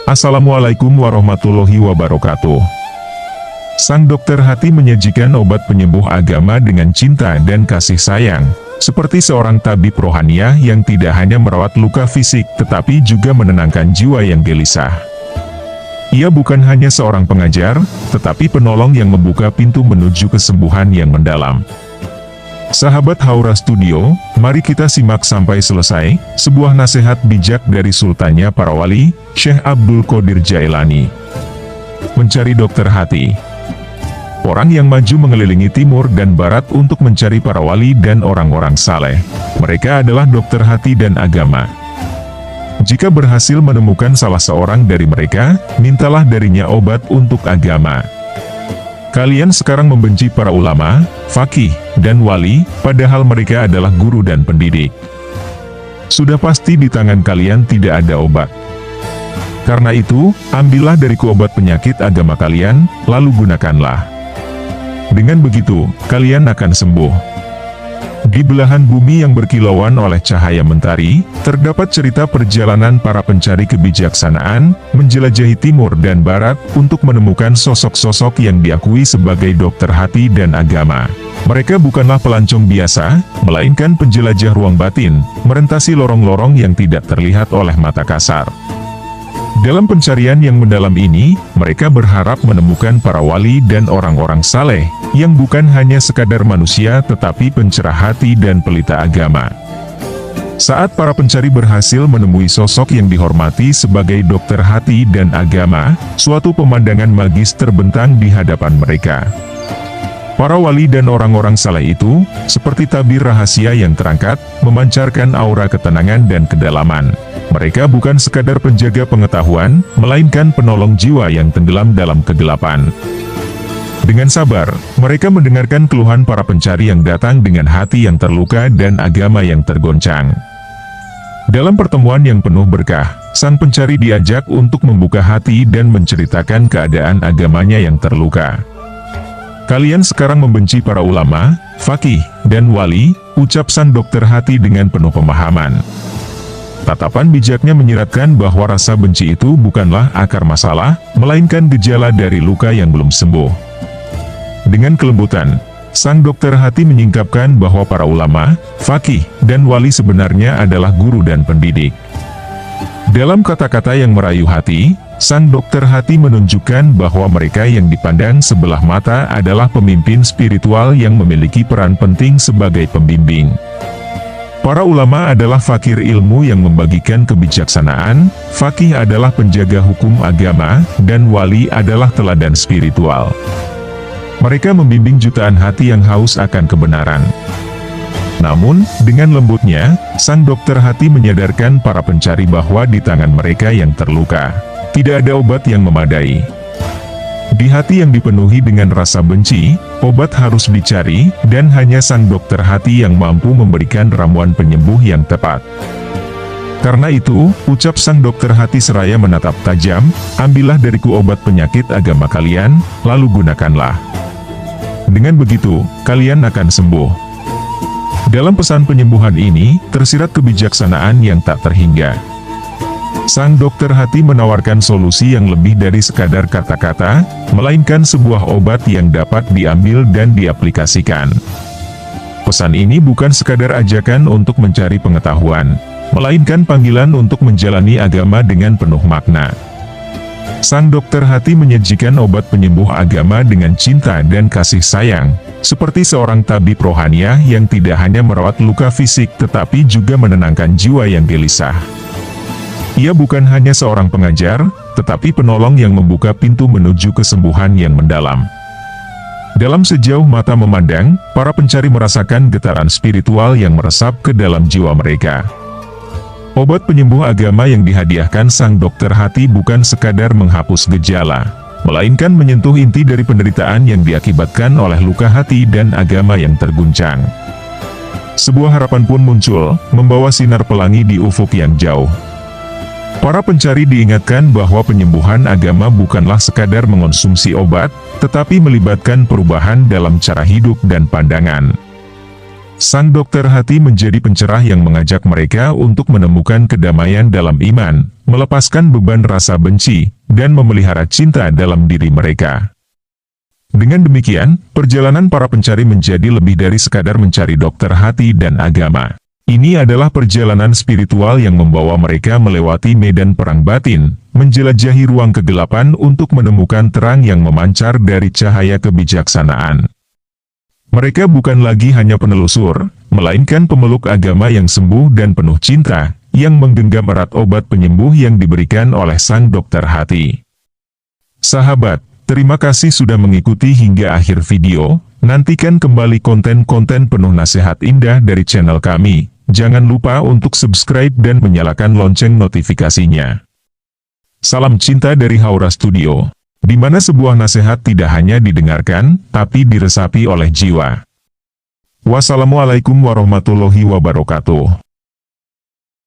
Assalamualaikum warahmatullahi wabarakatuh. Sang dokter hati menyajikan obat penyembuh agama dengan cinta dan kasih sayang, seperti seorang tabib rohaniah yang tidak hanya merawat luka fisik tetapi juga menenangkan jiwa yang gelisah. Ia bukan hanya seorang pengajar, tetapi penolong yang membuka pintu menuju kesembuhan yang mendalam. Sahabat Haura Studio, mari kita simak sampai selesai, sebuah nasihat bijak dari Sultannya para wali, Syekh Abdul Qadir Jailani. Mencari dokter hati. Orang yang maju mengelilingi timur dan barat untuk mencari para wali dan orang-orang saleh. Mereka adalah dokter hati dan agama. Jika berhasil menemukan salah seorang dari mereka, mintalah darinya obat untuk agama. Kalian sekarang membenci para ulama, faqih, dan wali, padahal mereka adalah guru dan pendidik. Sudah pasti di tangan kalian tidak ada obat. Karena itu, ambillah dariku obat penyakit agama kalian, lalu gunakanlah. Dengan begitu, kalian akan sembuh. Di belahan bumi yang berkilauan oleh cahaya mentari, terdapat cerita perjalanan para pencari kebijaksanaan, menjelajahi timur dan barat, untuk menemukan sosok-sosok yang diakui sebagai dokter hati dan agama. Mereka bukanlah pelancong biasa, melainkan penjelajah ruang batin, merentasi lorong-lorong yang tidak terlihat oleh mata kasar. Dalam pencarian yang mendalam ini, mereka berharap menemukan para wali dan orang-orang saleh, yang bukan hanya sekadar manusia tetapi pencerah hati dan pelita agama. Saat para pencari berhasil menemui sosok yang dihormati sebagai dokter hati dan agama, suatu pemandangan magis terbentang di hadapan mereka. Para wali dan orang-orang saleh itu, seperti tabir rahasia yang terangkat, memancarkan aura ketenangan dan kedalaman. Mereka bukan sekadar penjaga pengetahuan, melainkan penolong jiwa yang tenggelam dalam kegelapan. Dengan sabar, mereka mendengarkan keluhan para pencari yang datang dengan hati yang terluka dan agama yang tergoncang. Dalam pertemuan yang penuh berkah, sang pencari diajak untuk membuka hati dan menceritakan keadaan agamanya yang terluka. Kalian sekarang membenci para ulama, faqih, dan wali, ucap sang dokter hati dengan penuh pemahaman. Tatapan bijaknya menyiratkan bahwa rasa benci itu bukanlah akar masalah, melainkan gejala dari luka yang belum sembuh. Dengan kelembutan, sang dokter hati menyingkapkan bahwa para ulama, faqih, dan wali sebenarnya adalah guru dan pendidik. Dalam kata-kata yang merayu hati, sang dokter hati menunjukkan bahwa mereka yang dipandang sebelah mata adalah pemimpin spiritual yang memiliki peran penting sebagai pembimbing. Para ulama adalah fakir ilmu yang membagikan kebijaksanaan, faqih adalah penjaga hukum agama, dan wali adalah teladan spiritual. Mereka membimbing jutaan hati yang haus akan kebenaran. Namun, dengan lembutnya, sang dokter hati menyadarkan para pencari bahwa di tangan mereka yang terluka, tidak ada obat yang memadai. Di hati yang dipenuhi dengan rasa benci, obat harus dicari, dan hanya sang dokter hati yang mampu memberikan ramuan penyembuh yang tepat. Karena itu, ucap sang dokter hati seraya menatap tajam, ambillah dariku obat penyakit agama kalian, lalu gunakanlah. Dengan begitu, kalian akan sembuh. Dalam pesan penyembuhan ini, tersirat kebijaksanaan yang tak terhingga. Sang dokter hati menawarkan solusi yang lebih dari sekadar kata-kata, melainkan sebuah obat yang dapat diambil dan diaplikasikan. Pesan ini bukan sekadar ajakan untuk mencari pengetahuan, melainkan panggilan untuk menjalani agama dengan penuh makna. Sang dokter hati menyajikan obat penyembuh agama dengan cinta dan kasih sayang, seperti seorang tabib rohaniah yang tidak hanya merawat luka fisik tetapi juga menenangkan jiwa yang gelisah. Ia bukan hanya seorang pengajar, tetapi penolong yang membuka pintu menuju kesembuhan yang mendalam. Dalam sejauh mata memandang, para pencari merasakan getaran spiritual yang meresap ke dalam jiwa mereka. Obat penyembuh agama yang dihadiahkan sang dokter hati bukan sekadar menghapus gejala, melainkan menyentuh inti dari penderitaan yang diakibatkan oleh luka hati dan agama yang terguncang. Sebuah harapan pun muncul, membawa sinar pelangi di ufuk yang jauh. Para pencari diingatkan bahwa penyembuhan agama bukanlah sekadar mengonsumsi obat, tetapi melibatkan perubahan dalam cara hidup dan pandangan. Sang dokter hati menjadi pencerah yang mengajak mereka untuk menemukan kedamaian dalam iman, melepaskan beban rasa benci, dan memelihara cinta dalam diri mereka. Dengan demikian, perjalanan para pencari menjadi lebih dari sekadar mencari dokter hati dan agama. Ini adalah perjalanan spiritual yang membawa mereka melewati medan perang batin, menjelajahi ruang kegelapan untuk menemukan terang yang memancar dari cahaya kebijaksanaan. Mereka bukan lagi hanya penelusur, melainkan pemeluk agama yang sembuh dan penuh cinta, yang menggenggam erat obat penyembuh yang diberikan oleh sang dokter hati. Sahabat, terima kasih sudah mengikuti hingga akhir video. Nantikan kembali konten-konten penuh nasihat indah dari channel kami. Jangan lupa untuk subscribe dan menyalakan lonceng notifikasinya. Salam cinta dari Haura Studio, di mana sebuah nasihat tidak hanya didengarkan, tapi diresapi oleh jiwa. Wassalamualaikum warahmatullahi wabarakatuh.